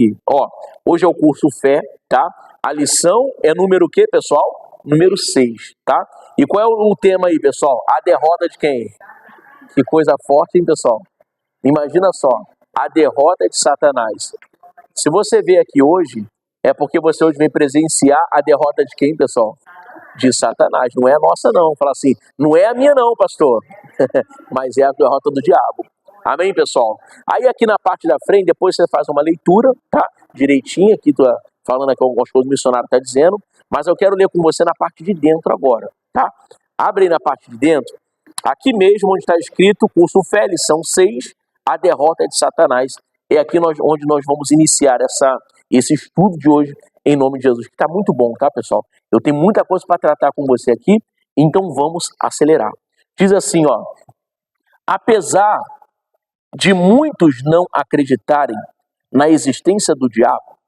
aqui. Ó, hoje é o curso Fé, tá? A lição é número o quê, pessoal? Número 6, tá? E qual é o tema aí, pessoal? A derrota de quem? Que coisa forte, hein, pessoal? Imagina só, a derrota de Satanás. Se você veio aqui hoje, é porque você hoje vem presenciar a derrota de quem, pessoal? De Satanás. Não é a nossa, não. Fala assim, não é a minha, não, pastor. Mas é a derrota do diabo. Amém, pessoal? Aí aqui na parte da frente, depois você faz uma leitura, tá? Direitinho, aqui tô falando aqui algumas coisas que o missionário está dizendo, mas eu quero ler com você na parte de dentro agora, tá? Abre aí na parte de dentro, aqui mesmo onde está escrito, curso Fé, lição 6, a derrota de Satanás. É aqui onde nós vamos iniciar esse estudo de hoje, em nome de Jesus, que está muito bom, tá, pessoal? Eu tenho muita coisa para tratar com você aqui, então vamos acelerar. Diz assim, ó, apesar de muitos não acreditarem na existência do diabo,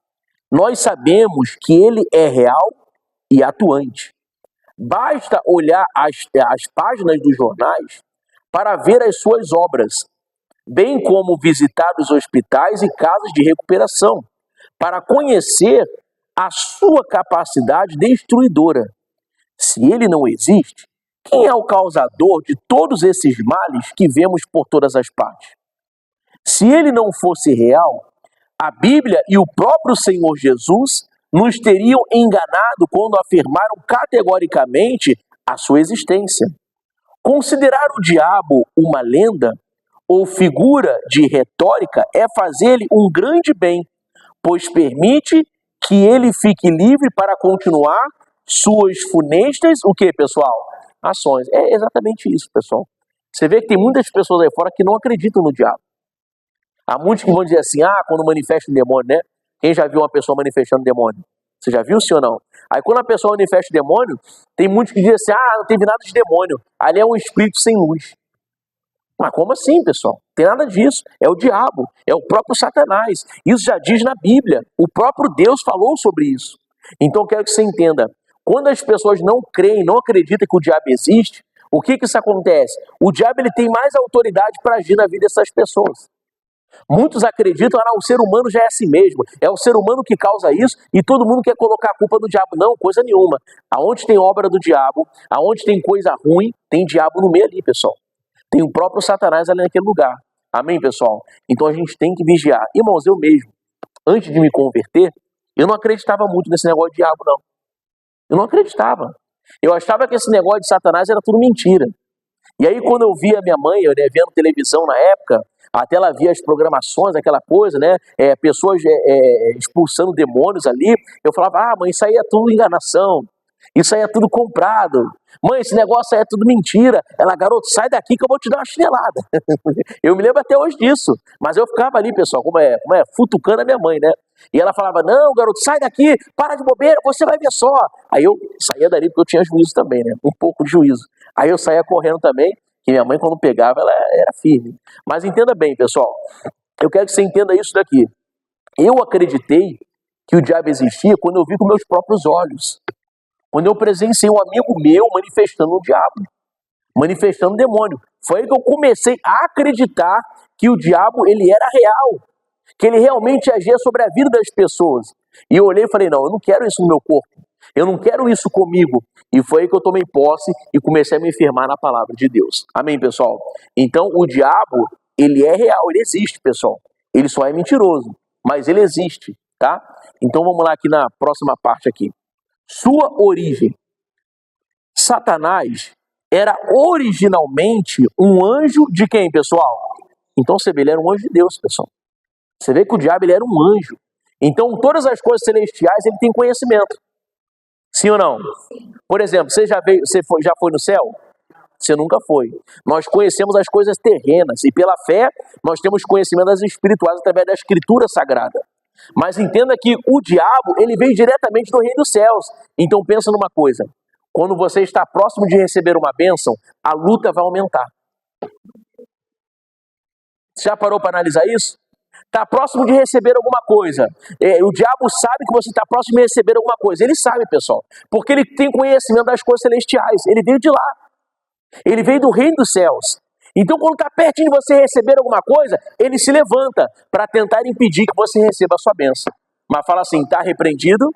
nós sabemos que ele é real e atuante. Basta olhar as páginas dos jornais para ver as suas obras, bem como visitar os hospitais e casas de recuperação, para conhecer a sua capacidade destruidora. Se ele não existe, quem é o causador de todos esses males que vemos por todas as partes? Se ele não fosse real, a Bíblia e o próprio Senhor Jesus nos teriam enganado quando afirmaram categoricamente a sua existência. Considerar o diabo uma lenda ou figura de retórica é fazer-lhe um grande bem, pois permite que ele fique livre para continuar suas funestas, o que, pessoal? Ações. É exatamente isso, pessoal. Você vê que tem muitas pessoas aí fora que não acreditam no diabo. Há muitos que vão dizer assim, quando manifesta um demônio, né? Quem já viu uma pessoa manifestando demônio? Você já viu, sim ou não? Aí quando a pessoa manifesta demônio, tem muitos que dizem assim, não teve nada de demônio. Ali é um espírito sem luz. Mas como assim, pessoal? Não tem nada disso. É o diabo, é o próprio Satanás. Isso já diz na Bíblia. O próprio Deus falou sobre isso. Então eu quero que você entenda. Quando as pessoas não creem, não acreditam que o diabo existe, o que isso acontece? O diabo ele tem mais autoridade para agir na vida dessas pessoas. Muitos acreditam que o ser humano já é assim mesmo. É o ser humano que causa isso e todo mundo quer colocar a culpa no diabo. Não, coisa nenhuma. Aonde tem obra do diabo, aonde tem coisa ruim, tem diabo no meio ali, pessoal. Tem o próprio Satanás ali naquele lugar. Amém, pessoal? Então a gente tem que vigiar. Irmãos, eu mesmo, antes de me converter, eu não acreditava muito nesse negócio de diabo, não. Eu não acreditava. Eu achava que esse negócio de Satanás era tudo mentira. E aí quando eu via minha mãe, vendo televisão na época, até ela via as programações, aquela coisa, né? Pessoas expulsando demônios ali. Eu falava, mãe, isso aí é tudo enganação. Isso aí é tudo comprado. Mãe, esse negócio aí é tudo mentira. Ela, garoto, sai daqui que eu vou te dar uma chinelada. Eu me lembro até hoje disso. Mas eu ficava ali, pessoal, futucando a minha mãe, né? E ela falava, não, garoto, sai daqui, para de bobeira, você vai ver só. Aí eu saía dali porque eu tinha juízo também, né? Um pouco de juízo. Aí eu saía correndo também, que minha mãe quando pegava, ela era firme. Mas entenda bem, pessoal, eu quero que você entenda isso daqui. Eu acreditei que o diabo existia quando eu vi com meus próprios olhos. Quando eu presenciei um amigo meu manifestando o diabo, manifestando o demônio. Foi aí que eu comecei a acreditar que o diabo ele era real, que ele realmente agia sobre a vida das pessoas. E eu olhei e falei, não, eu não quero isso no meu corpo, eu não quero isso comigo. E foi aí que eu tomei posse e comecei a me firmar na palavra de Deus. Amém, pessoal? Então o diabo, ele é real, ele existe, pessoal. Ele só é mentiroso, mas ele existe, tá? Então vamos lá aqui na próxima parte aqui. Sua origem. Satanás era originalmente um anjo de quem, pessoal? Então você vê, ele era um anjo de Deus, pessoal. Você vê que o diabo ele era um anjo. Então todas as coisas celestiais ele tem conhecimento. Sim ou não? Por exemplo, você já foi no céu? Você nunca foi. Nós conhecemos as coisas terrenas e pela fé nós temos conhecimento das espirituais através da Escritura Sagrada. Mas entenda que o diabo, ele veio diretamente do reino dos céus. Então pensa numa coisa. Quando você está próximo de receber uma bênção, a luta vai aumentar. Você já parou para analisar isso? Está próximo de receber alguma coisa. O diabo sabe que você está próximo de receber alguma coisa. Ele sabe, pessoal. Porque ele tem conhecimento das coisas celestiais. Ele veio de lá. Ele veio do reino dos céus. Então, quando está pertinho de você receber alguma coisa, ele se levanta para tentar impedir que você receba a sua bênção. Mas fala assim, está repreendido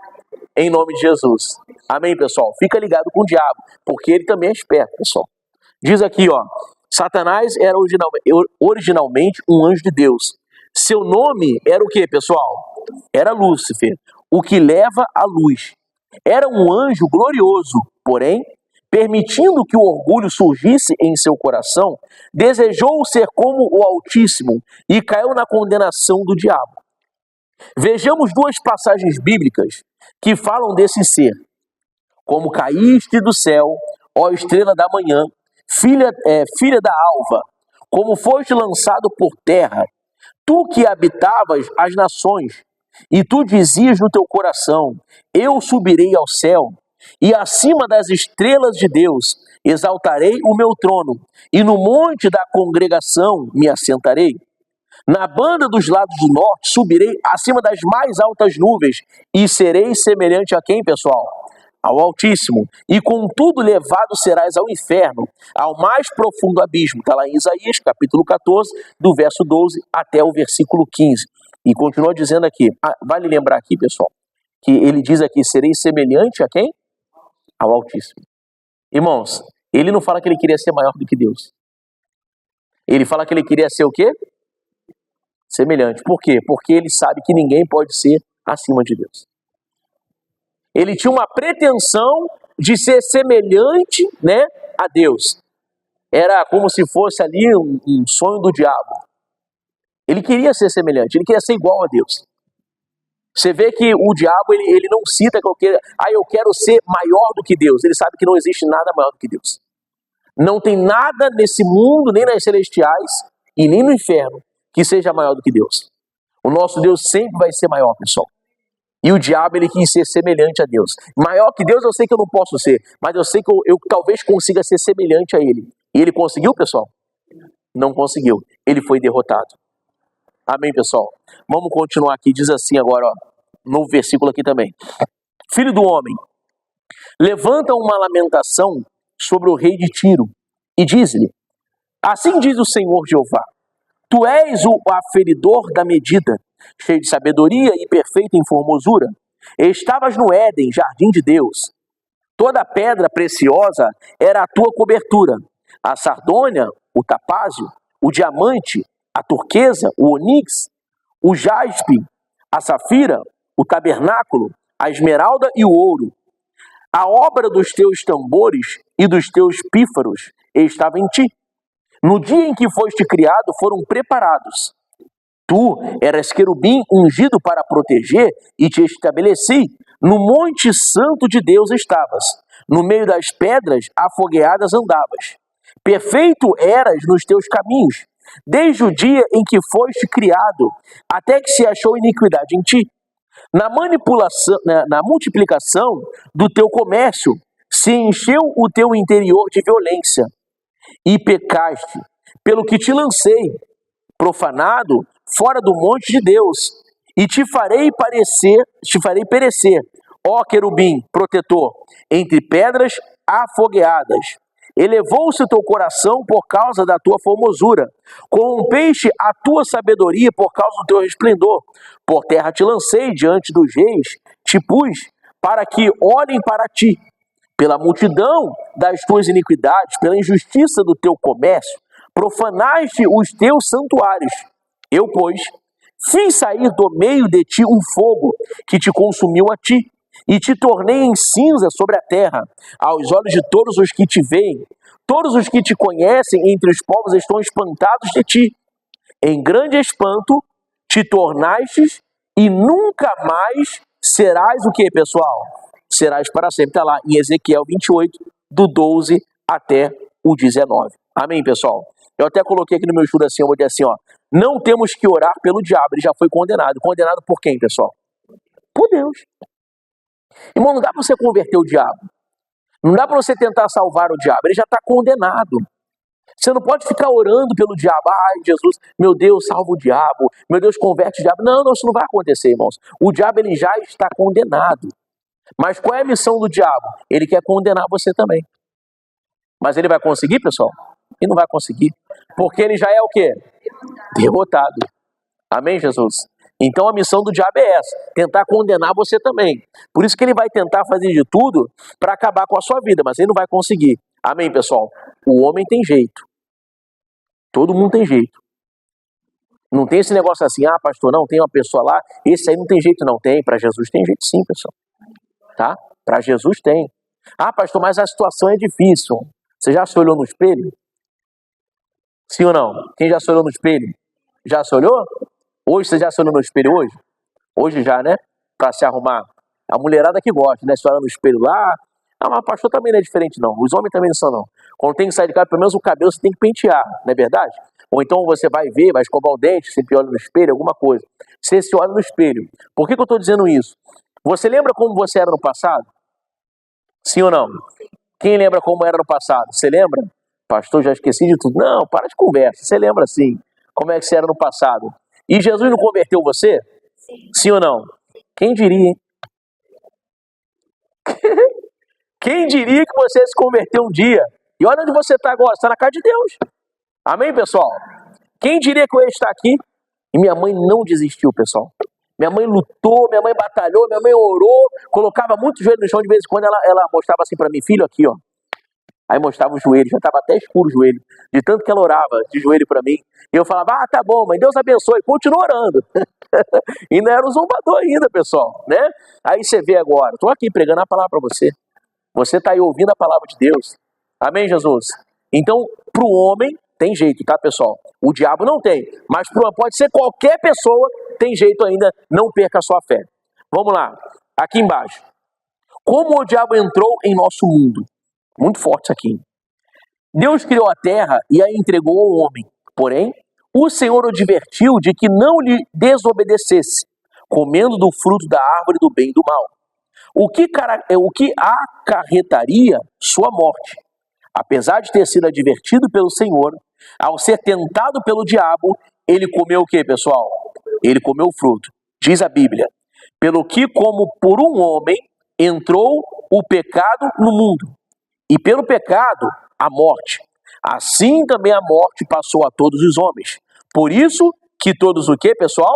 em nome de Jesus. Amém, pessoal? Fica ligado com o diabo, porque ele também é esperto, pessoal. Diz aqui, ó, Satanás era originalmente um anjo de Deus. Seu nome era o que, pessoal? Era Lúcifer, o que leva à luz. Era um anjo glorioso, porém, permitindo que o orgulho surgisse em seu coração, desejou ser como o Altíssimo e caiu na condenação do diabo. Vejamos duas passagens bíblicas que falam desse ser. Como caíste do céu, ó estrela da manhã, filha da alva, como foste lançado por terra, tu que habitavas as nações, e tu dizias no teu coração, eu subirei ao céu, e acima das estrelas de Deus exaltarei o meu trono, e no monte da congregação me assentarei. Na banda dos lados do norte subirei acima das mais altas nuvens, e serei semelhante a quem, pessoal? Ao Altíssimo, e contudo levado serás ao inferno, ao mais profundo abismo. Está lá em Isaías, capítulo 14, do verso 12 até o versículo 15. E continua dizendo aqui, vale lembrar aqui, pessoal, que ele diz aqui, serei semelhante a quem? Ao Altíssimo. Irmãos, ele não fala que ele queria ser maior do que Deus. Ele fala que ele queria ser o quê? Semelhante. Por quê? Porque ele sabe que ninguém pode ser acima de Deus. Ele tinha uma pretensão de ser semelhante, né, a Deus. Era como se fosse ali um sonho do diabo. Ele queria ser semelhante, ele queria ser igual a Deus. Você vê que o diabo, ele não cita que eu quero ser maior do que Deus. Ele sabe que não existe nada maior do que Deus. Não tem nada nesse mundo, nem nas celestiais e nem no inferno, que seja maior do que Deus. O nosso Deus sempre vai ser maior, pessoal. E o diabo, ele quis ser semelhante a Deus. Maior que Deus eu sei que eu não posso ser, mas eu sei que eu talvez consiga ser semelhante a Ele. E ele conseguiu, pessoal? Não conseguiu. Ele foi derrotado. Amém, pessoal? Vamos continuar aqui. Diz assim agora, ó, no versículo aqui também. Filho do homem, levanta uma lamentação sobre o rei de Tiro e diz-lhe, assim diz o Senhor Jeová, tu és o aferidor da medida, cheio de sabedoria e perfeito em formosura. Estavas no Éden, jardim de Deus. Toda pedra preciosa era a tua cobertura. A sardônia, o tapázio, o diamante, a turquesa, o onix, o jaspe, a safira, o tabernáculo, a esmeralda e o ouro. A obra dos teus tambores e dos teus pífaros estava em ti. No dia em que foste criado, foram preparados. Tu eras querubim ungido para proteger e te estabeleci. No monte santo de Deus estavas. No meio das pedras afogueadas andavas. Perfeito eras nos teus caminhos, desde o dia em que foste criado, até que se achou iniquidade em ti. Na multiplicação do teu comércio, se encheu o teu interior de violência, e pecaste, pelo que te lancei, profanado, fora do monte de Deus, e te farei perecer, ó querubim, protetor, entre pedras afogueadas. Elevou-se o teu coração por causa da tua formosura, corrompeste a tua sabedoria por causa do teu resplendor. Por terra te lancei diante dos reis, te pus para que olhem para ti. Pela multidão das tuas iniquidades, pela injustiça do teu comércio, profanaste os teus santuários. Eu, pois, fiz sair do meio de ti um fogo que te consumiu a ti, e te tornei em cinza sobre a terra, aos olhos de todos os que te veem. Todos os que te conhecem entre os povos estão espantados de ti. Em grande espanto te tornastes e nunca mais serás o que, pessoal? Serás para sempre. Está lá em Ezequiel 28, do 12 até o 19. Amém, pessoal? Eu até coloquei aqui no meu estudo assim, eu vou dizer assim, ó, não temos que orar pelo diabo, ele já foi condenado. Condenado por quem, pessoal? Por Deus. Irmão, não dá para você converter o diabo. Não dá para você tentar salvar o diabo, ele já está condenado. Você não pode ficar orando pelo diabo. Ai, Jesus, meu Deus, salva o diabo. Meu Deus, converte o diabo. Não, isso não vai acontecer, irmãos. O diabo, ele já está condenado. Mas qual é a missão do diabo? Ele quer condenar você também. Mas ele vai conseguir, pessoal? Ele não vai conseguir. Porque ele já é o quê? Derrotado. Amém, Jesus? Então a missão do diabo é essa, tentar condenar você também. Por isso que ele vai tentar fazer de tudo para acabar com a sua vida, mas ele não vai conseguir. Amém, pessoal? O homem tem jeito. Todo mundo tem jeito. Não tem esse negócio assim, ah, pastor, não, tem uma pessoa lá, esse aí não tem jeito não. Tem, para Jesus tem jeito sim, pessoal. Tá? Para Jesus tem. Ah, pastor, mas a situação é difícil. Você já se olhou no espelho? Sim ou não? Quem já se olhou no espelho? Já se olhou? Hoje você já se olhou no espelho hoje? Hoje já, né? Para se arrumar. A mulherada que gosta, né? Se olha no espelho lá. Ah, mas o pastor também não é diferente, não. Os homens também não são, não. Quando tem que sair de casa, pelo menos o cabelo você tem que pentear, não é verdade? Ou então você vai ver, vai escovar o dente, sempre olha no espelho, alguma coisa. Você se olha no espelho. Por que eu estou dizendo isso? Você lembra como você era no passado? Sim ou não? Quem lembra como era no passado? Você lembra? Pastor, já esqueci de tudo. Não, para de conversa. Você lembra sim como é que você era no passado. E Jesus não converteu você? Sim ou não? Quem diria, hein? Quem diria que você se converteu um dia? E olha onde você está agora, você está na casa de Deus. Amém, pessoal? Quem diria que eu ia estar aqui? E minha mãe não desistiu, pessoal. Minha mãe lutou, minha mãe batalhou, minha mãe orou, colocava muito joelho no chão, de vez em quando ela mostrava assim para mim, filho, aqui, ó. Aí mostrava o joelho, já estava até escuro o joelho, de tanto que ela orava de joelho para mim. E eu falava, ah, tá bom, mãe, Deus abençoe, continua orando. E não era um zombador ainda, pessoal, né? Aí você vê agora, estou aqui pregando a palavra para você. Você está aí ouvindo a palavra de Deus. Amém, Jesus? Então, para o homem, tem jeito, tá, pessoal? O diabo não tem, mas pode ser qualquer pessoa, tem jeito ainda, não perca a sua fé. Vamos lá, aqui embaixo. Como o diabo entrou em nosso mundo? Muito forte isso aqui. Deus criou a terra e a entregou ao homem. Porém, o Senhor o advertiu de que não lhe desobedecesse, comendo do fruto da árvore do bem e do mal. O que acarretaria sua morte. Apesar de ter sido advertido pelo Senhor, ao ser tentado pelo diabo, ele comeu o que, pessoal? Ele comeu o fruto. Diz a Bíblia, pelo que como por um homem entrou o pecado no mundo, e pelo pecado a morte. Assim também a morte passou a todos os homens. Por isso que todos o que, pessoal?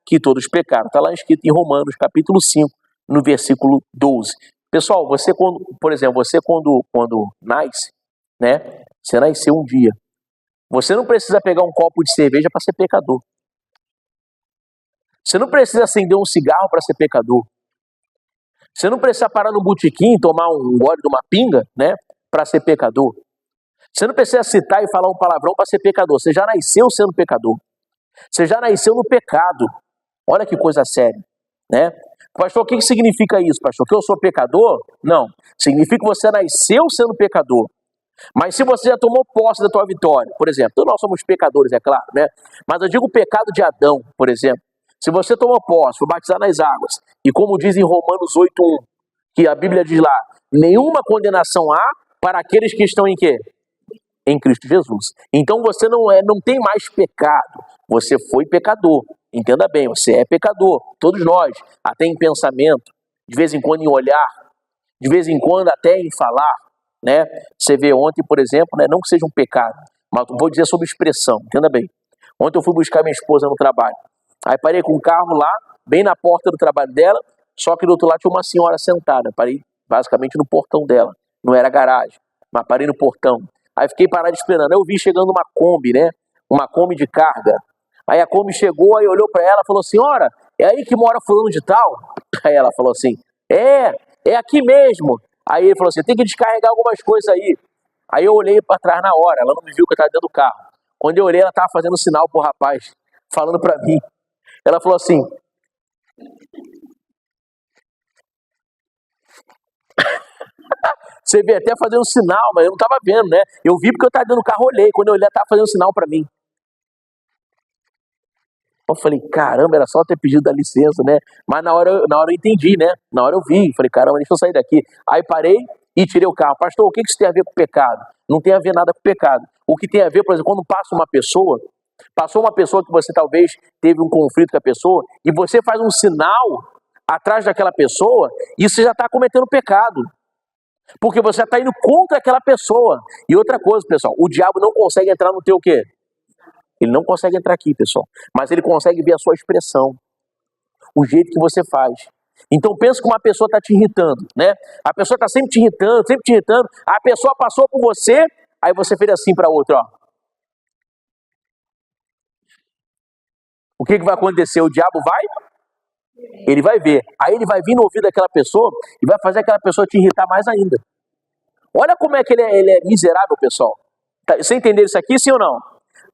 Que todos pecaram. Está lá escrito em Romanos capítulo 5, no versículo 12. Pessoal, você quando, por exemplo, você quando nasce, né? Você nasceu um dia. Você não precisa pegar um copo de cerveja para ser pecador. Você não precisa acender um cigarro para ser pecador. Você não precisa parar no botequim e tomar um gole de uma pinga, né? Para ser pecador. Você não precisa citar e falar um palavrão para ser pecador. Você já nasceu sendo pecador. Você já nasceu no pecado. Olha que coisa séria, né? Pastor, o que significa isso, pastor? Que eu sou pecador? Não. Significa que você nasceu sendo pecador. Mas se você já tomou posse da tua vitória, por exemplo, todos nós somos pecadores, é claro, né? Mas eu digo o pecado de Adão, por exemplo. Se você tomou posse, foi batizado nas águas, e como diz em Romanos 8:1, que a Bíblia diz lá, nenhuma condenação há para aqueles que estão em quê? Em Cristo Jesus. Então você não tem mais pecado, você foi pecador. Entenda bem, você é pecador, todos nós, até em pensamento, de vez em quando em olhar, de vez em quando até em falar, né? Você vê ontem, por exemplo, né? Não que seja um pecado, mas vou dizer sobre expressão, entenda bem. Ontem eu fui buscar minha esposa no trabalho, aí parei com o carro lá, bem na porta do trabalho dela, só que do outro lado tinha uma senhora sentada, parei basicamente no portão dela, não era garagem, mas parei no portão. Aí fiquei parado esperando, aí eu vi chegando uma Kombi, né? Uma Kombi de carga. Aí a Kombi chegou, aí olhou para ela e falou, senhora, é aí que mora fulano de tal? Aí ela falou assim, é aqui mesmo. Aí ele falou assim, tem que descarregar algumas coisas aí. Aí eu olhei para trás na hora, ela não me viu que eu estava dentro do carro. Quando eu olhei, ela estava fazendo sinal pro rapaz, falando para mim. Ela falou assim, você vê até fazendo sinal, mas eu não estava vendo, né? Eu vi porque eu estava dentro do carro, olhei. Quando eu olhei, ela estava fazendo sinal para mim. Eu falei, caramba, era só ter pedido a licença, né? Mas na hora eu entendi, né? Na hora eu vi, falei, caramba, deixa eu sair daqui. Aí parei e tirei o carro. Pastor, o que isso tem a ver com pecado? Não tem a ver nada com pecado. O que tem a ver, por exemplo, quando passou uma pessoa que você talvez teve um conflito com a pessoa, e você faz um sinal atrás daquela pessoa, e você já está cometendo pecado. Porque você está indo contra aquela pessoa. E outra coisa, pessoal, o diabo não consegue entrar no teu quê? Ele não consegue entrar aqui, pessoal. Mas ele consegue ver a sua expressão, o jeito que você faz. Então pensa que uma pessoa está te irritando, né? A pessoa está sempre te irritando, sempre te irritando. A pessoa passou por você, aí você fez assim para outra, ó. O que vai acontecer? O diabo vai? Ele vai ver. Aí ele vai vir no ouvido daquela pessoa e vai fazer aquela pessoa te irritar mais ainda. Olha como é que ele é miserável, pessoal. Você entendeu isso aqui, sim ou não?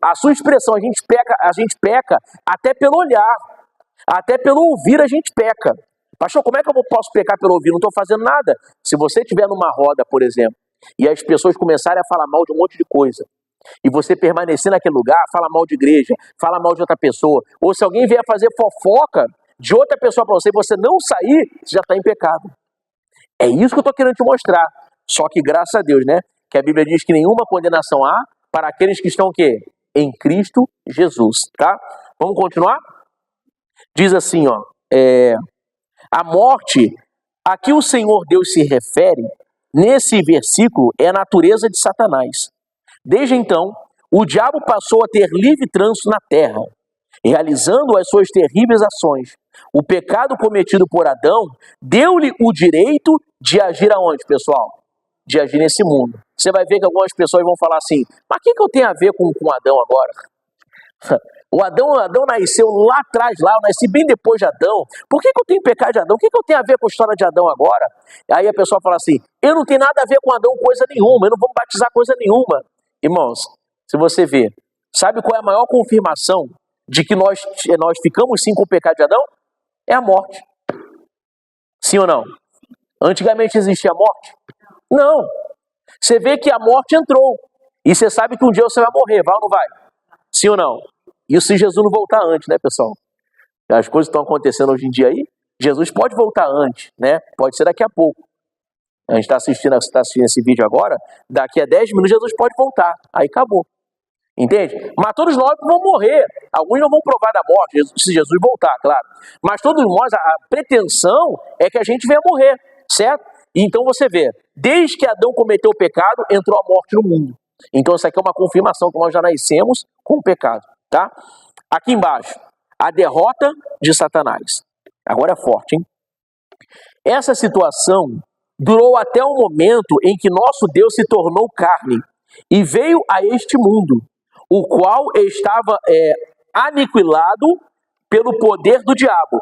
A sua expressão, a gente peca até pelo olhar, até pelo ouvir a gente peca. Pastor, como é que eu posso pecar pelo ouvir? Não estou fazendo nada. Se você estiver numa roda, por exemplo, e as pessoas começarem a falar mal de um monte de coisa, e você permanecer naquele lugar, fala mal de igreja, fala mal de outra pessoa, ou se alguém vier fazer fofoca de outra pessoa para você e você não sair, você já está em pecado. É isso que eu estou querendo te mostrar. Só que graças a Deus, né? Que a Bíblia diz que nenhuma condenação há para aqueles que estão o quê? Em Cristo Jesus, tá? Vamos continuar? Diz assim, ó. A morte a que o Senhor Deus se refere, nesse versículo, é a natureza de Satanás. Desde então, o diabo passou a ter livre trânsito na terra, realizando as suas terríveis ações. O pecado cometido por Adão deu-lhe o direito de agir aonde, pessoal? De agir nesse mundo. Você vai ver que algumas pessoas vão falar assim, mas o que eu tenho a ver com Adão agora? O Adão nasceu lá atrás, eu nasci bem depois de Adão. Por que eu tenho pecado de Adão? O que eu tenho a ver com a história de Adão agora? Aí a pessoa fala assim, eu não tenho nada a ver com Adão coisa nenhuma, eu não vou batizar coisa nenhuma. Irmãos, se você ver, sabe qual é a maior confirmação de que nós ficamos sim com o pecado de Adão? É a morte. Sim ou não? Antigamente existia a morte? Não. Você vê que a morte entrou. E você sabe que um dia você vai morrer, vai ou não vai? Sim ou não? Isso se Jesus não voltar antes, né, pessoal? As coisas estão acontecendo hoje em dia aí, Jesus pode voltar antes, né? Pode ser daqui a pouco. A gente está assistindo esse vídeo agora, daqui a 10 minutos Jesus pode voltar. Aí acabou. Entende? Mas todos nós vamos morrer. Alguns não vão provar da morte, se Jesus voltar, claro. Mas todos nós, a pretensão é que a gente venha morrer, certo? E então você vê, desde que Adão cometeu o pecado, entrou a morte no mundo. Então isso aqui é uma confirmação que nós já nascemos com o pecado, tá? Aqui embaixo, a derrota de Satanás. Agora é forte, hein? Essa situação durou até o momento em que nosso Deus se tornou carne e veio a este mundo, o qual estava aniquilado pelo poder do diabo.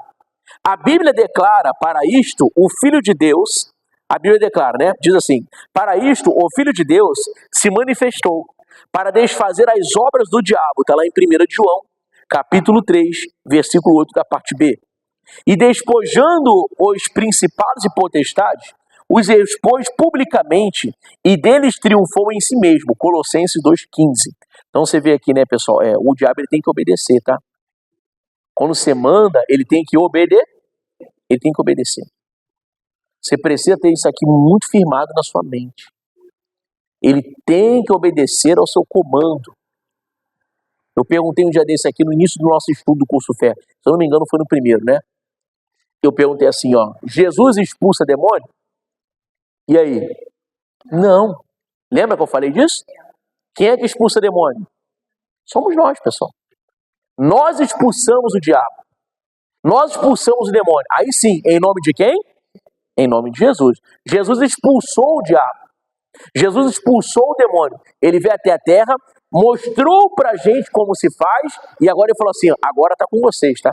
A Bíblia declara para isto o Filho de Deus, a Bíblia declara, né? Diz assim, para isto o Filho de Deus se manifestou, para desfazer as obras do diabo, está lá em 1 João, capítulo 3, versículo 8 da parte B. E despojando os principados e potestades, os expôs publicamente e deles triunfou em si mesmo. Colossenses 2,15. Então você vê aqui, né, pessoal, o diabo ele tem que obedecer, tá? Quando você manda, ele tem que obedecer. Ele tem que obedecer. Você precisa ter isso aqui muito firmado na sua mente. Ele tem que obedecer ao seu comando. Eu perguntei um dia desse aqui no início do nosso estudo do curso Fé. Se eu não me engano, foi no primeiro, né? Eu perguntei assim, ó, Jesus expulsa demônio? E aí? Não. Lembra que eu falei disso? Quem é que expulsa demônio? Somos nós, pessoal. Nós expulsamos o diabo. Nós expulsamos o demônio. Aí sim, em nome de quem? Em nome de Jesus. Jesus expulsou o diabo. Jesus expulsou o demônio. Ele veio até a terra, mostrou pra gente como se faz, e agora ele falou assim, agora tá com vocês, tá?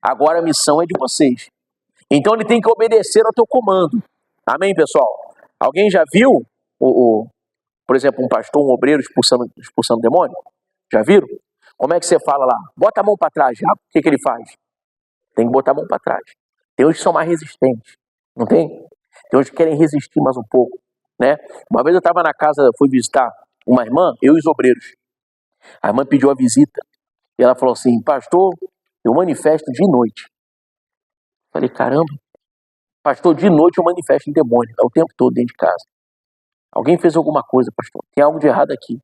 Agora a missão é de vocês. Então ele tem que obedecer ao teu comando. Amém, pessoal? Alguém já viu, por exemplo, um pastor, um obreiro expulsando demônio? Já viram? Como é que você fala lá? Bota a mão para trás. O que ele faz? Tem que botar a mão para trás. Tem uns que são mais resistentes. Não tem? Tem uns que querem resistir mais um pouco. Né? Uma vez eu estava na casa, fui visitar uma irmã, eu e os obreiros. A irmã pediu a visita. E ela falou assim, pastor, eu manifesto de noite. Falei, caramba. Pastor, de noite eu manifesto em demônio. O tempo todo dentro de casa. Alguém fez alguma coisa, pastor. Tem algo de errado aqui.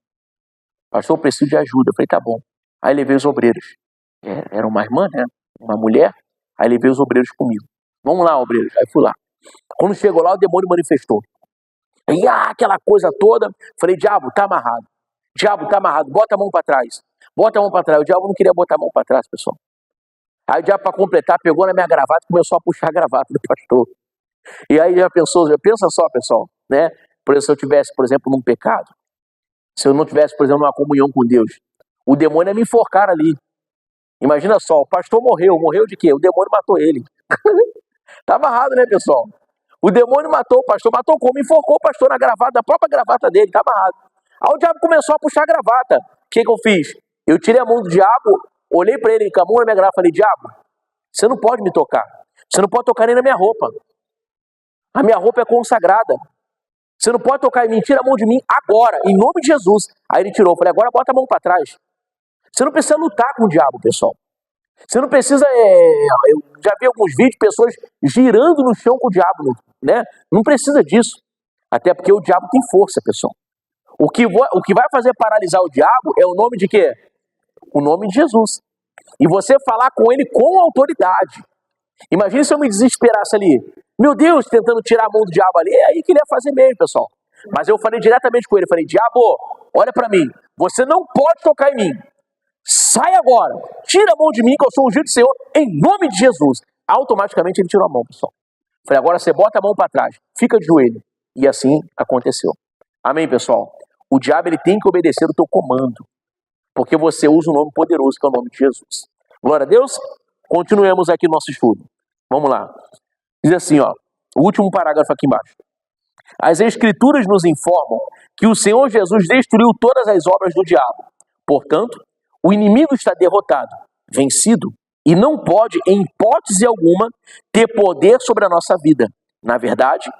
Pastor, eu preciso de ajuda. Eu falei, tá bom. Aí levei os obreiros. Era uma irmã, né? Uma mulher. Aí levei os obreiros comigo. Vamos lá, obreiros. Aí fui lá. Quando chegou lá, o demônio manifestou. E aquela coisa toda. Falei, diabo, tá amarrado. Diabo, tá amarrado. Bota a mão para trás. Bota a mão para trás. O diabo não queria botar a mão para trás, pessoal. Aí o diabo, para completar, pegou na minha gravata e começou a puxar a gravata do pastor. E aí já pensa só, pessoal, né? Por exemplo, se eu tivesse, por exemplo, num pecado, se eu não tivesse, por exemplo, numa comunhão com Deus, o demônio ia me enforcar ali. Imagina só, o pastor morreu de quê? O demônio matou ele. Tá amarrado, né, pessoal? O demônio matou o pastor, matou como? Enforcou o pastor na gravata, na própria gravata dele, tá amarrado. Aí o diabo começou a puxar a gravata. O que eu fiz? Eu tirei a mão do diabo, olhei para ele com a mão na minha gravata e falei, diabo, você não pode me tocar. Você não pode tocar nem na minha roupa. A minha roupa é consagrada. Você não pode tocar em mim, tira a mão de mim agora, em nome de Jesus. Aí ele tirou, eu falei, agora bota a mão para trás. Você não precisa lutar com o diabo, pessoal. Você não precisa, eu já vi alguns vídeos, pessoas girando no chão com o diabo, né? Não precisa disso. Até porque o diabo tem força, pessoal. O que vai fazer paralisar o diabo é o nome de quê? O nome de Jesus. E você falar com ele com autoridade. Imagina se eu me desesperasse ali. Meu Deus, tentando tirar a mão do diabo ali. É aí que ele ia fazer mesmo, pessoal. Mas eu falei diretamente com ele. Falei, diabo, olha para mim. Você não pode tocar em mim. Sai agora. Tira a mão de mim que eu sou ungido do Senhor. Em nome de Jesus. Automaticamente ele tirou a mão, pessoal. Falei, agora você bota a mão para trás. Fica de joelho. E assim aconteceu. Amém, pessoal? O diabo ele tem que obedecer o teu comando. Porque você usa um nome poderoso que é o nome de Jesus. Glória a Deus. Continuemos aqui o nosso estudo. Vamos lá. Diz assim, ó, o último parágrafo aqui embaixo. As Escrituras nos informam que o Senhor Jesus destruiu todas as obras do diabo. Portanto, o inimigo está derrotado, vencido, e não pode, em hipótese alguma, ter poder sobre a nossa vida. Na verdade,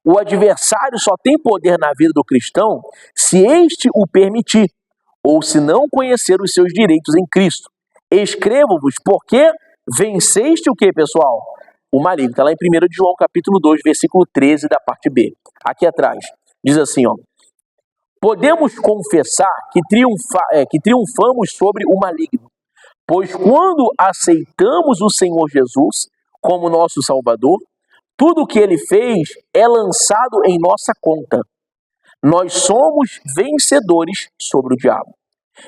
o adversário só tem poder na vida do cristão se este o permitir, ou se não conhecer os seus direitos em Cristo. Escrevo-vos porque venceste o que, pessoal? O maligno. Está lá em 1 João, capítulo 2, versículo 13, da parte B. Aqui atrás. Diz assim, ó. Podemos confessar que triunfamos sobre o maligno, pois quando aceitamos o Senhor Jesus como nosso Salvador, tudo o que Ele fez é lançado em nossa conta. Nós somos vencedores sobre o diabo.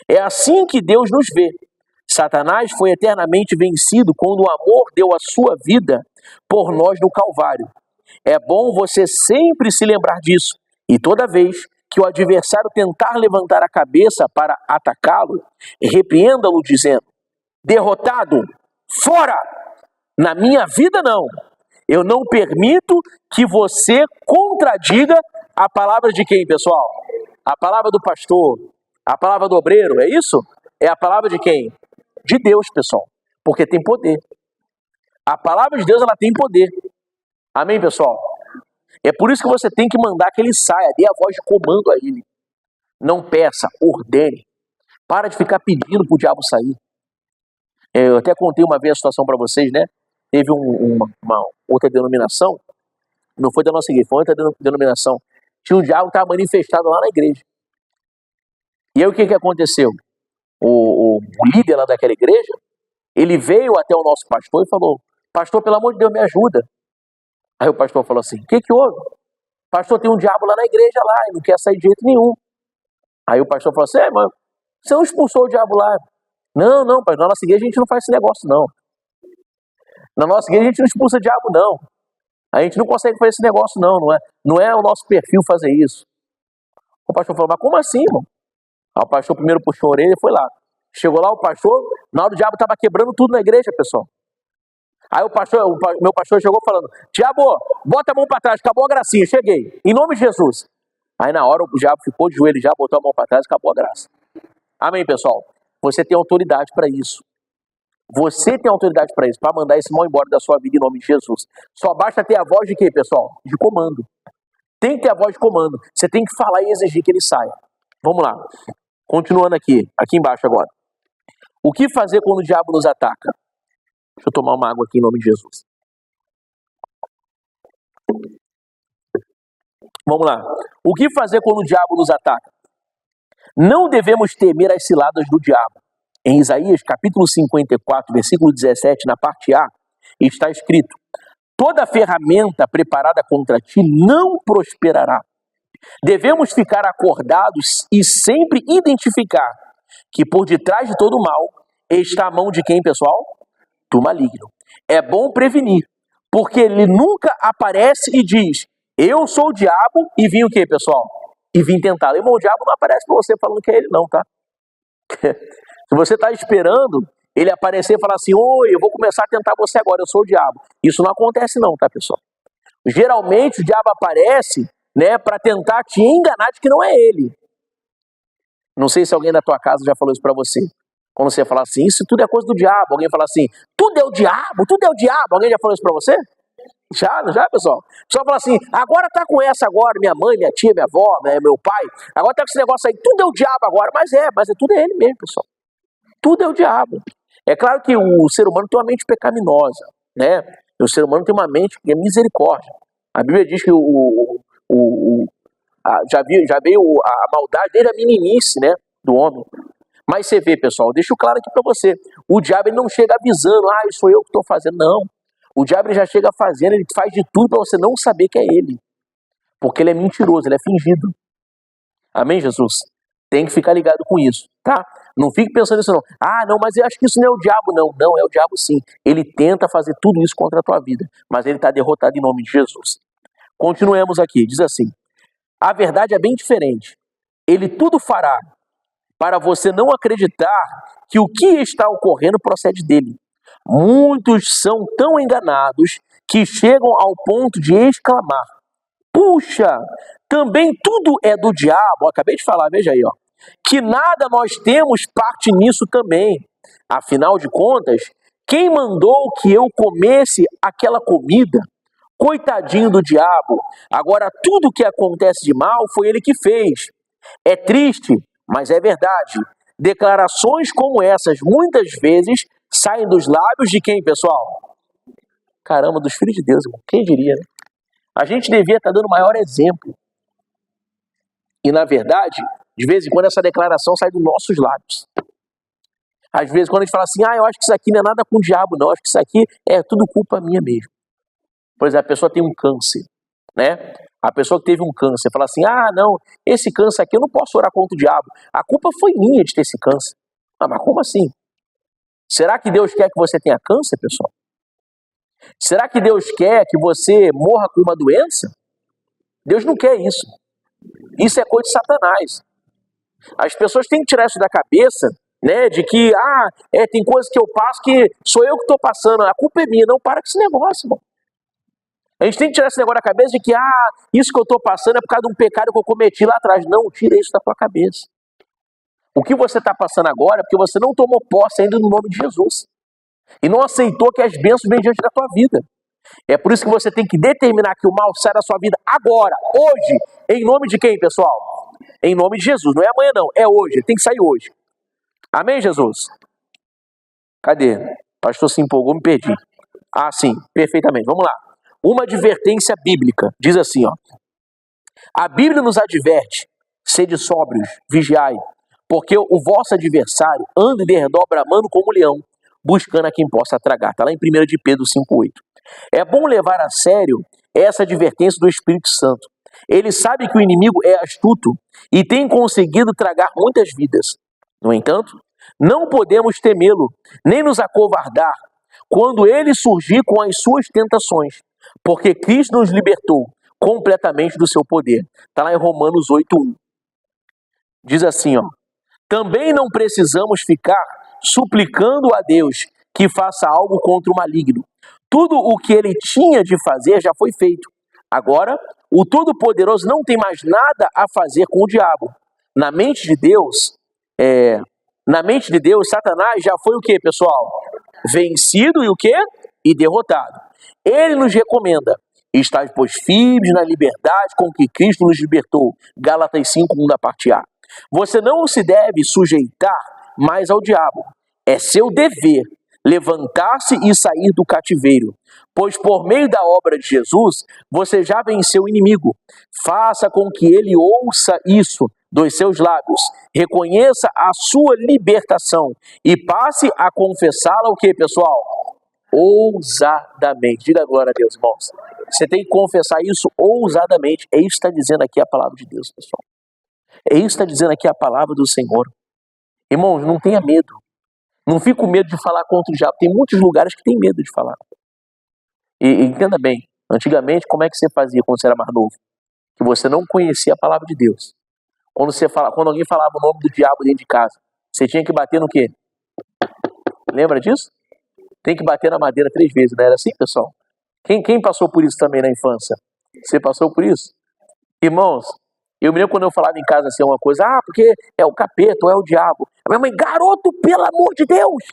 É assim que Deus nos vê. Satanás foi eternamente vencido quando o amor deu a sua vida por nós no Calvário. É bom você sempre se lembrar disso. E toda vez que o adversário tentar levantar a cabeça para atacá-lo, repreenda-o dizendo, derrotado, fora! Na minha vida não. Eu não permito que você contradiga a palavra de quem, pessoal? A palavra do pastor, a palavra do obreiro, é isso? É a palavra de quem? De Deus, pessoal. Porque tem poder. A palavra de Deus, ela tem poder. Amém, pessoal? É por isso que você tem que mandar que ele saia, dê a voz de comando a ele. Não peça, ordene. Para de ficar pedindo para o diabo sair. Eu até contei uma vez a situação para vocês, né? Teve uma outra denominação, não foi da nossa igreja, foi outra denominação. Tinha um diabo que estava manifestado lá na igreja. E aí o que aconteceu? O líder lá daquela igreja, ele veio até o nosso pastor e falou, pastor, pelo amor de Deus, me ajuda. Aí o pastor falou assim, o que houve? Pastor, tem um diabo lá na igreja lá e não quer sair de jeito nenhum. Aí o pastor falou assim, mas você não expulsou o diabo lá? Não, pai, na nossa igreja a gente não faz esse negócio não. Na nossa igreja a gente não expulsa diabo não. A gente não consegue fazer esse negócio não é o nosso perfil fazer isso. O pastor falou, mas como assim, irmão? Aí o pastor primeiro puxou a orelha e foi lá. Chegou lá o pastor, na hora o diabo estava quebrando tudo na igreja, pessoal. Aí meu pastor chegou falando, diabo, bota a mão para trás, acabou a gracinha, cheguei, em nome de Jesus. Aí na hora o diabo ficou de joelho, já botou a mão para trás e acabou a graça. Amém, pessoal? Você tem autoridade para isso. Você tem autoridade para isso, para mandar esse mal embora da sua vida em nome de Jesus. Só basta ter a voz de quê, pessoal? De comando. Tem que ter a voz de comando. Você tem que falar e exigir que ele saia. Vamos lá. Continuando aqui embaixo agora. O que fazer quando o diabo nos ataca? Deixa eu tomar uma água aqui em nome de Jesus. Vamos lá. O que fazer quando o diabo nos ataca? Não devemos temer as ciladas do diabo. Em Isaías, capítulo 54, versículo 17, na parte A, está escrito, toda ferramenta preparada contra ti não prosperará, Devemos ficar acordados e sempre identificar que por detrás de todo mal está a mão de quem, pessoal? Do maligno. É bom prevenir, porque ele nunca aparece e diz: eu sou o diabo e vim o quê, pessoal? E vim tentá-lo. Irmão, o diabo não aparece para você falando que é ele não, tá? Se você está esperando ele aparecer e falar assim: oi, eu vou começar a tentar você agora, eu sou o diabo. Isso não acontece não, tá, pessoal? Geralmente o diabo aparece, né, para tentar te enganar de que não é ele. Não sei se alguém da tua casa já falou isso para você. Quando você fala assim, isso tudo é coisa do diabo. Alguém fala assim, tudo é o diabo, tudo é o diabo. Alguém já falou isso para você? Já, não já, pessoal? O pessoal fala assim, agora tá com essa agora, minha mãe, minha tia, minha avó, né, meu pai. Agora tá com esse negócio aí, tudo é o diabo agora. Mas tudo é ele mesmo, pessoal. Tudo é o diabo. É claro que o ser humano tem uma mente pecaminosa, né? O ser humano tem uma mente que é misericórdia. A Bíblia diz que já veio a maldade desde a meninice, né, do homem. Mas você vê, pessoal, deixa eu claro aqui para você. O diabo ele não chega avisando, isso sou eu que estou fazendo. Não. O diabo ele já chega fazendo, ele faz de tudo para você não saber que é ele. Porque ele é mentiroso, ele é fingido. Amém, Jesus? Tem que ficar ligado com isso, tá? Não fique pensando nisso não. Não, mas eu acho que isso não é o diabo, não. Não, é o diabo sim. Ele tenta fazer tudo isso contra a tua vida, mas ele está derrotado em nome de Jesus. Continuemos aqui, diz assim. A verdade é bem diferente. Ele tudo fará para você não acreditar que o que está ocorrendo procede dele. Muitos são tão enganados que chegam ao ponto de exclamar: puxa, também tudo é do diabo. Acabei de falar, veja aí, ó. Que nada nós temos parte nisso também. Afinal de contas, quem mandou que eu comesse aquela comida? Coitadinho do diabo. Agora tudo que acontece de mal foi ele que fez. É triste, mas é verdade. Declarações como essas muitas vezes saem dos lábios de quem, pessoal? Caramba, dos filhos de Deus, irmão. Quem diria, né? A gente devia estar dando o maior exemplo. E na verdade, de vez em quando essa declaração sai dos nossos lábios. Às vezes quando a gente fala assim, eu acho que isso aqui não é nada com o diabo não, acho que isso aqui é tudo culpa minha mesmo. Por exemplo, a pessoa tem um câncer, né? A pessoa que teve um câncer fala assim, não, esse câncer aqui eu não posso orar contra o diabo. A culpa foi minha de ter esse câncer. Mas como assim? Será que Deus quer que você tenha câncer, pessoal? Será que Deus quer que você morra com uma doença? Deus não quer isso. Isso é coisa de Satanás. As pessoas têm que tirar isso da cabeça, né? De que, tem coisas que eu passo que sou eu que estou passando, a culpa é minha. Não, para com esse negócio, irmão. A gente tem que tirar esse negócio da cabeça de que, isso que eu estou passando é por causa de um pecado que eu cometi lá atrás. Não, tira isso da tua cabeça. O que você está passando agora é porque você não tomou posse ainda no nome de Jesus. E não aceitou que as bênçãos vêm diante da tua vida. É por isso que você tem que determinar que o mal sai da sua vida agora, hoje. Em nome de quem, pessoal? Em nome de Jesus. Não é amanhã não, é hoje. Ele tem que sair hoje. Amém, Jesus? Cadê? O pastor se empolgou, me perdi. Sim, perfeitamente. Vamos lá. Uma advertência bíblica. Diz assim, ó. A Bíblia nos adverte, sede sóbrios, vigiai, porque o vosso adversário anda em derredor bramando como leão, buscando a quem possa tragar. Está lá em 1 de Pedro 5,8. É bom levar a sério essa advertência do Espírito Santo. Ele sabe que o inimigo é astuto e tem conseguido tragar muitas vidas. No entanto, não podemos temê-lo, nem nos acovardar quando ele surgir com as suas tentações, porque Cristo nos libertou completamente do seu poder. Está lá em Romanos 8,1. Diz assim, ó. Também não precisamos ficar suplicando a Deus que faça algo contra o maligno. Tudo o que ele tinha de fazer já foi feito. Agora, o Todo-Poderoso não tem mais nada a fazer com o diabo. Na mente de Deus, Satanás já foi o quê, pessoal? Vencido e o quê? E derrotado. Ele nos recomenda: estáis, pois, firmes na liberdade com que Cristo nos libertou. Gálatas 5:1 da parte A. Você não se deve sujeitar mais ao diabo. É seu dever levantar-se e sair do cativeiro, pois por meio da obra de Jesus, você já venceu o inimigo. Faça com que ele ouça isso dos seus lábios, reconheça a sua libertação e passe a confessá-la o que, pessoal? Ousadamente. Diga glória a Deus, irmãos. Você tem que confessar isso ousadamente. É isso que está dizendo aqui a palavra de Deus, pessoal. É isso que está dizendo aqui a palavra do Senhor. Irmãos, não tenha medo. Não fique com medo de falar contra o diabo. Tem muitos lugares que tem medo de falar. E entenda bem, antigamente, como é que você fazia quando você era mais novo? Que você não conhecia a palavra de Deus. Quando alguém falava o nome do diabo dentro de casa, você tinha que bater no quê? Lembra disso? Tem que bater na madeira 3 vezes, não era assim, pessoal? Quem passou por isso também na infância? Você passou por isso? Irmãos, eu me lembro quando eu falava em casa assim uma coisa, porque é o capeta ou é o diabo. A minha mãe, garoto, pelo amor de Deus!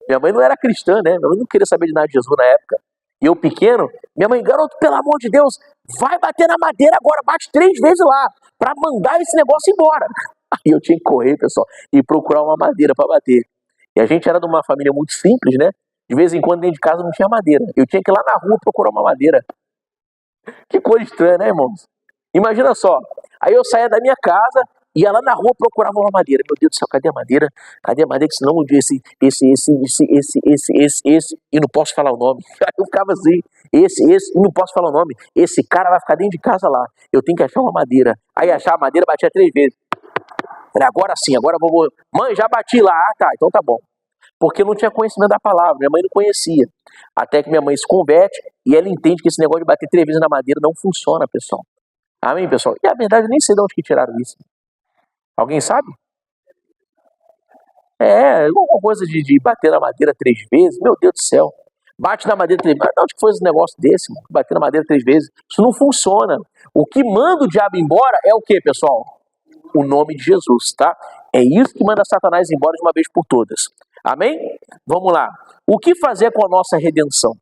Minha mãe não era cristã, né? Minha mãe não queria saber de nada de Jesus na época. E eu pequeno, minha mãe, garoto, pelo amor de Deus, vai bater na madeira agora, bate 3 vezes lá, para mandar esse negócio embora. Aí eu tinha que correr, pessoal, e procurar uma madeira para bater. E a gente era de uma família muito simples, né? De vez em quando dentro de casa não tinha madeira. Eu tinha que ir lá na rua procurar uma madeira. Que coisa estranha, né, irmãos? Imagina só. Aí eu saía da minha casa, ia lá na rua, procurava uma madeira. Meu Deus do céu, cadê a madeira? Cadê a madeira? Que senão esse, e não posso falar o nome. Aí eu ficava assim, e não posso falar o nome. Esse cara vai ficar dentro de casa lá. Eu tenho que achar uma madeira. Aí achar a madeira, batia 3 vezes. Falei, agora sim, agora eu vou. Mãe, já bati lá. Ah, tá, então tá bom. Porque eu não tinha conhecimento da palavra, minha mãe não conhecia. Até que minha mãe se converte e ela entende que esse negócio de bater 3 vezes na madeira não funciona, pessoal. Amém, pessoal? E a verdade, eu nem sei de onde que tiraram isso. Alguém sabe? Alguma coisa de bater na madeira 3 vezes, meu Deus do céu. Bate na madeira 3 vezes. Mas de onde que foi esse negócio desse, mano? Bater na madeira 3 vezes. Isso não funciona. O que manda o diabo embora é o que, pessoal? O nome de Jesus, tá? É isso que manda Satanás embora de uma vez por todas. Amém? Vamos lá. O que fazer com a nossa redenção?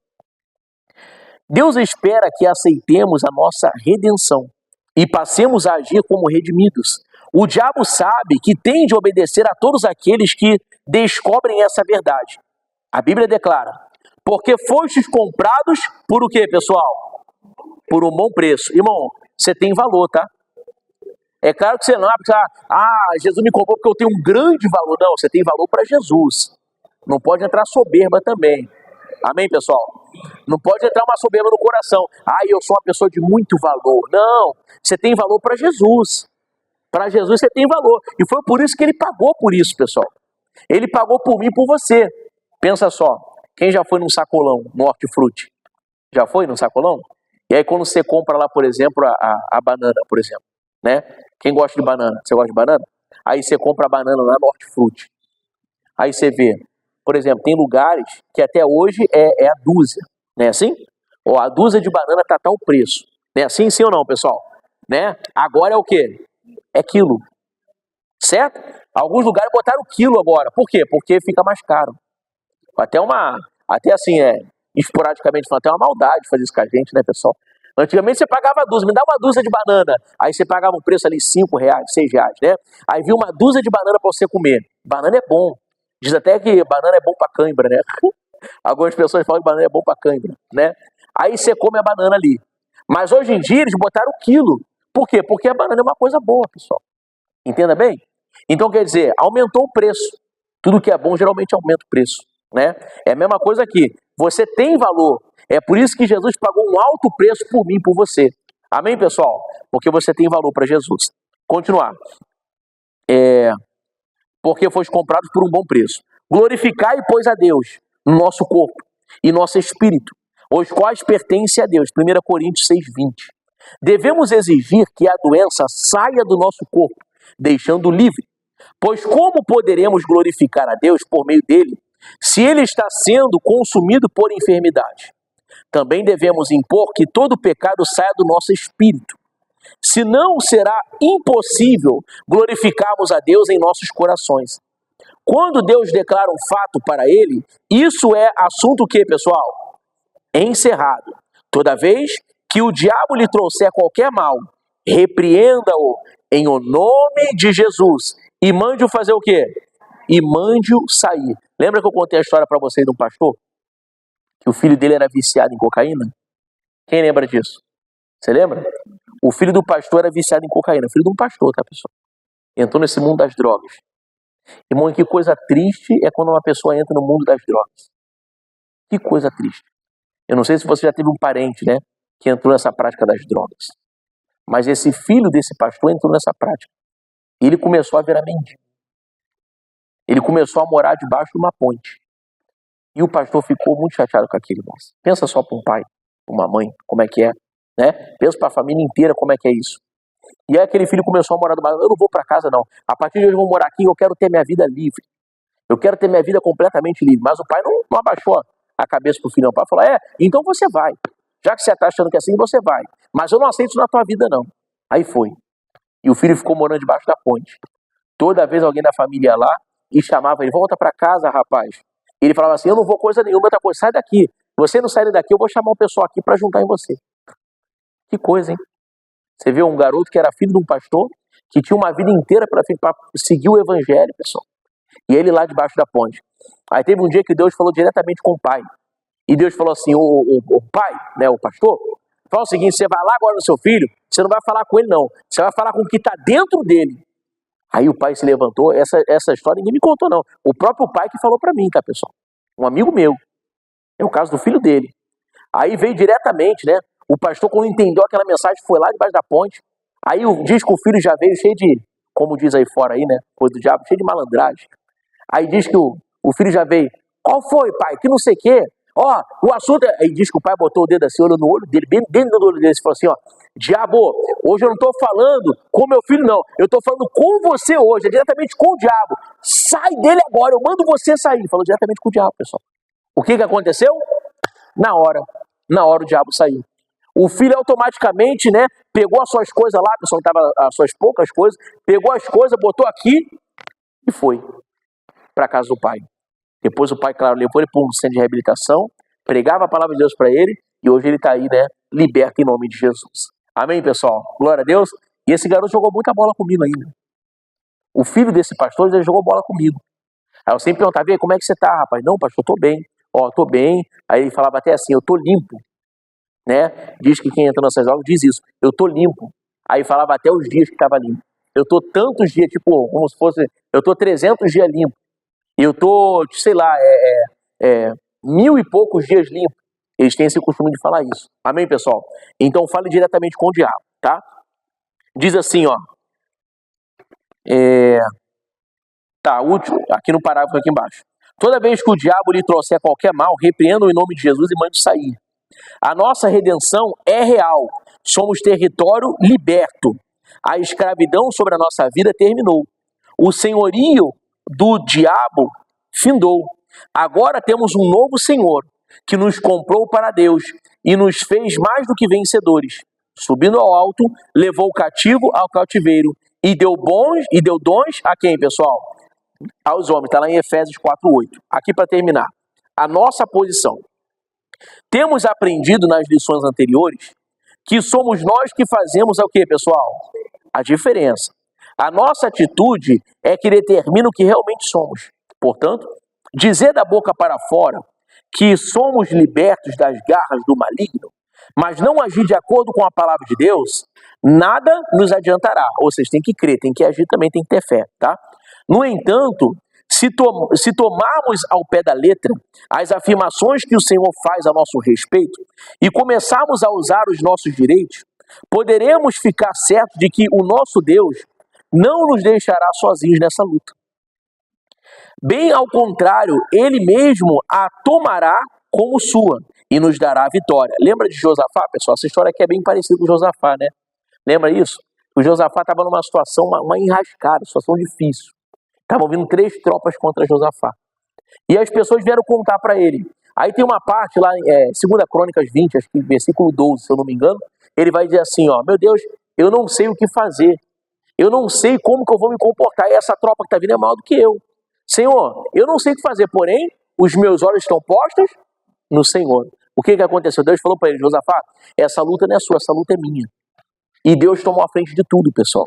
Deus espera que aceitemos a nossa redenção e passemos a agir como redimidos. O diabo sabe que tem de obedecer a todos aqueles que descobrem essa verdade. A Bíblia declara, porque fostes comprados por o quê, pessoal? Por um bom preço. Irmão, você tem valor, tá? É claro que você não vai pensar, Jesus me comprou porque eu tenho um grande valor. Não, você tem valor para Jesus. Não pode entrar soberba também. Amém, pessoal? Não pode entrar uma soberba no coração. Eu sou uma pessoa de muito valor. Não, você tem valor para Jesus. Para Jesus você tem valor. E foi por isso que ele pagou por isso, pessoal. Ele pagou por mim e por você. Pensa só, quem já foi num sacolão, no hortifruti? Já foi num sacolão? E aí quando você compra lá, por exemplo, a banana, por exemplo, né? Quem gosta de banana? Você gosta de banana? Aí você compra a banana lá no hortifruti. Aí você vê, por exemplo, tem lugares que até hoje é a dúzia, não é assim? Ou a dúzia de banana tá tal preço. Não é assim, sim ou não, pessoal? Né? Agora é o quê? É quilo. Certo? Alguns lugares botaram quilo agora. Por quê? Porque fica mais caro. Até assim, esporadicamente, até uma maldade fazer isso com a gente, né, pessoal? Antigamente você pagava a dúzia, me dá uma dúzia de banana. Aí você pagava um preço ali, 5 reais, 6 reais, né? Aí viu uma dúzia de banana para você comer. Banana é bom. Diz até que banana é bom para cãibra, né? Algumas pessoas falam que banana é bom para cãibra, né? Aí você come a banana ali. Mas hoje em dia eles botaram o quilo. Por quê? Porque a banana é uma coisa boa, pessoal. Entenda bem? Então quer dizer, aumentou o preço. Tudo que é bom geralmente aumenta o preço, né? É a mesma coisa aqui. Você tem valor. É por isso que Jesus pagou um alto preço por mim e por você. Amém, pessoal? Porque você tem valor para Jesus. Continuar. Porque foste comprados por um bom preço. Glorificai, pois, a Deus no nosso corpo e nosso espírito, os quais pertencem a Deus. 1 Coríntios 6:20. Devemos exigir que a doença saia do nosso corpo, deixando livre. Pois como poderemos glorificar a Deus por meio dele, se ele está sendo consumido por enfermidade? Também devemos impor que todo pecado saia do nosso espírito. Senão será impossível glorificarmos a Deus em nossos corações. Quando Deus declara um fato para ele, isso é assunto que, pessoal? Encerrado. Toda vez que o diabo lhe trouxer qualquer mal, repreenda-o em o nome de Jesus e mande-o fazer o quê? E mande-o sair. Lembra que eu contei a história para vocês de um pastor? Que o filho dele era viciado em cocaína? Quem lembra disso? Você lembra? O filho do pastor era viciado em cocaína. Filho de um pastor, tá, pessoal? Entrou nesse mundo das drogas. Irmão, que coisa triste é quando uma pessoa entra no mundo das drogas. Que coisa triste. Eu não sei se você já teve um parente, né? que entrou nessa prática das drogas. Mas esse filho desse pastor entrou nessa prática. E ele começou a virar mendigo. Ele começou a morar debaixo de uma ponte. E o pastor ficou muito chateado com aquilo, irmãos. Pensa só para um pai, para uma mãe, como é que é, né? Pensa para a família inteira como é que é isso. E aí aquele filho começou a morar do bairro. Eu não vou para casa, não. A partir de hoje eu vou morar aqui, eu quero ter minha vida livre. Eu quero ter minha vida completamente livre. Mas o pai não abaixou a cabeça pro filho. O pai falou, então você vai. Já que você está achando que é assim, você vai. Mas eu não aceito isso na tua vida, não. Aí foi. E o filho ficou morando debaixo da ponte. Toda vez alguém da família ia lá e chamava ele, volta para casa, rapaz. Ele falava assim, eu não vou coisa nenhuma, outra coisa, sai daqui. Você não sair daqui, eu vou chamar um pessoal aqui para juntar em você. Que coisa, hein? Você vê um garoto que era filho de um pastor, que tinha uma vida inteira para seguir o evangelho, pessoal. E ele lá debaixo da ponte. Aí teve um dia que Deus falou diretamente com o pai. E Deus falou assim, o pai, né, o pastor, fala o seguinte, você vai lá agora no seu filho, você não vai falar com ele não, você vai falar com o que está dentro dele. Aí o pai se levantou, essa história ninguém me contou não. O próprio pai que falou para mim, tá, pessoal? Um amigo meu. É o caso do filho dele. Aí veio diretamente, né? O pastor, quando entendeu aquela mensagem, foi lá debaixo da ponte. Aí diz que o filho já veio cheio de, como diz aí fora aí, né? Coisa do diabo, cheio de malandragem. Aí diz que o filho já veio. Qual foi, pai? Que não sei o quê. Ó, o assunto é... Aí diz que o pai botou o dedo assim, olhou no olho dele, bem dentro do olho dele, e falou assim, ó, diabo, hoje eu não estou falando com meu filho, não. Eu estou falando com você hoje, é diretamente com o diabo. Sai dele agora, eu mando você sair. Ele falou diretamente com o diabo, pessoal. O que aconteceu? Na hora o diabo saiu. O filho automaticamente, né, pegou as suas coisas lá, pessoal, estava as suas poucas coisas, pegou as coisas, botou aqui e foi para casa do pai. Depois o pai, claro, levou ele para um centro de reabilitação, pregava a palavra de Deus para ele, e hoje ele está aí, né, liberto em nome de Jesus. Amém, pessoal? Glória a Deus. E esse garoto jogou muita bola comigo ainda. O filho desse pastor, ele jogou bola comigo. Aí eu sempre perguntava, como é que você está, rapaz? Não, pastor, estou bem. Ó, estou bem. Aí ele falava até assim, eu estou limpo. Né? Diz que quem entra nessas drogas diz isso, eu estou limpo. Aí falava até os dias que estava limpo. Eu estou tantos dias, tipo, como se fosse, eu estou 300 dias limpo. Eu estou, sei lá, 1000 e poucos dias limpo. Eles têm esse costume de falar isso. Amém, pessoal? Então fale diretamente com o diabo, tá? Diz assim, ó. Último, aqui no parágrafo aqui embaixo. Toda vez que o diabo lhe trouxer qualquer mal, repreenda-o em nome de Jesus e mande sair. A nossa redenção é real. Somos território liberto. A escravidão sobre a nossa vida terminou. O senhorio do diabo findou. Agora temos um novo Senhor que nos comprou para Deus e nos fez mais do que vencedores. Subindo ao alto, levou o cativo ao cativeiro e deu dons a quem, pessoal? Aos homens. Está lá em Efésios 4:8. Aqui para terminar. A nossa posição. Temos aprendido nas lições anteriores que somos nós que fazemos o que, pessoal? A diferença. A nossa atitude é que determina o que realmente somos. Portanto, dizer da boca para fora que somos libertos das garras do maligno, mas não agir de acordo com a palavra de Deus, nada nos adiantará. Ou seja, tem que crer, tem que agir também, tem que ter fé, tá? No entanto, se tomarmos ao pé da letra as afirmações que o Senhor faz a nosso respeito e começarmos a usar os nossos direitos, poderemos ficar certos de que o nosso Deus não nos deixará sozinhos nessa luta. Bem ao contrário, Ele mesmo a tomará como sua e nos dará a vitória. Lembra de Josafá, pessoal? Essa história aqui é bem parecida com Josafá, né? Lembra isso? O Josafá estava numa situação, uma enrascada, situação difícil. Estavam vindo 3 tropas contra Josafá. E as pessoas vieram contar para ele. Aí tem uma parte lá, 2 Crônicas 20, acho que versículo 12, se eu não me engano, ele vai dizer assim, ó, meu Deus, eu não sei o que fazer. Eu não sei como que eu vou me comportar. E essa tropa que está vindo é maior do que eu. Senhor, eu não sei o que fazer, porém, os meus olhos estão postos no Senhor. O que aconteceu? Deus falou para ele, Josafá, essa luta não é sua, essa luta é minha. E Deus tomou a frente de tudo, pessoal.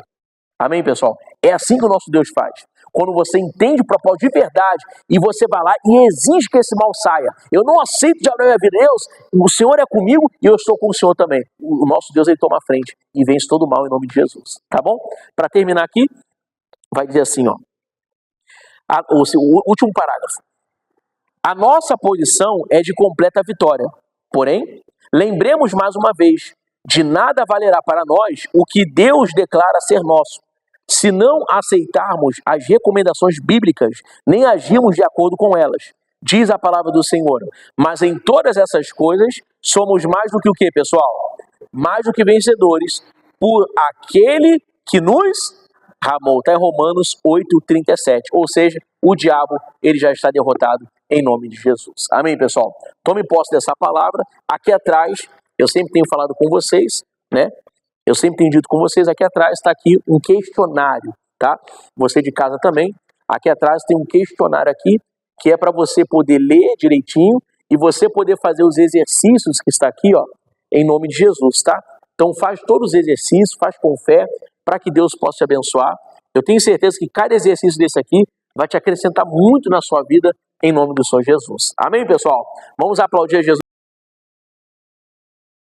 Amém, pessoal? É assim que o nosso Deus faz. Quando você entende o propósito de verdade e você vai lá e exige que esse mal saia. Eu não aceito de minha vida. Deus, o Senhor é comigo e eu estou com o Senhor também. O nosso Deus, ele toma a frente e vence todo o mal em nome de Jesus. Tá bom? Para terminar aqui, vai dizer assim, ó. O último parágrafo. A nossa posição é de completa vitória. Porém, Lembremos mais uma vez, de nada valerá para nós o que Deus declara ser nosso, se não aceitarmos as recomendações bíblicas, nem agirmos de acordo com elas. Diz a palavra do Senhor. Mas em todas essas coisas, somos mais do que o quê, pessoal? Mais do que vencedores, por aquele que nos amou. Está em Romanos 8:37. Ou seja, o diabo, ele já está derrotado em nome de Jesus. Amém, pessoal? Tome posse dessa palavra. Aqui atrás, eu sempre tenho falado com vocês, né? Eu sempre tenho dito com vocês, aqui atrás está aqui um questionário, tá? Você de casa também. Aqui atrás tem um questionário aqui, que é para você poder ler direitinho e você poder fazer os exercícios que está aqui, ó, em nome de Jesus, tá? Então faz todos os exercícios, faz com fé, para que Deus possa te abençoar. Eu tenho certeza que cada exercício desse aqui vai te acrescentar muito na sua vida, em nome do Senhor Jesus. Amém, pessoal? Vamos aplaudir a Jesus.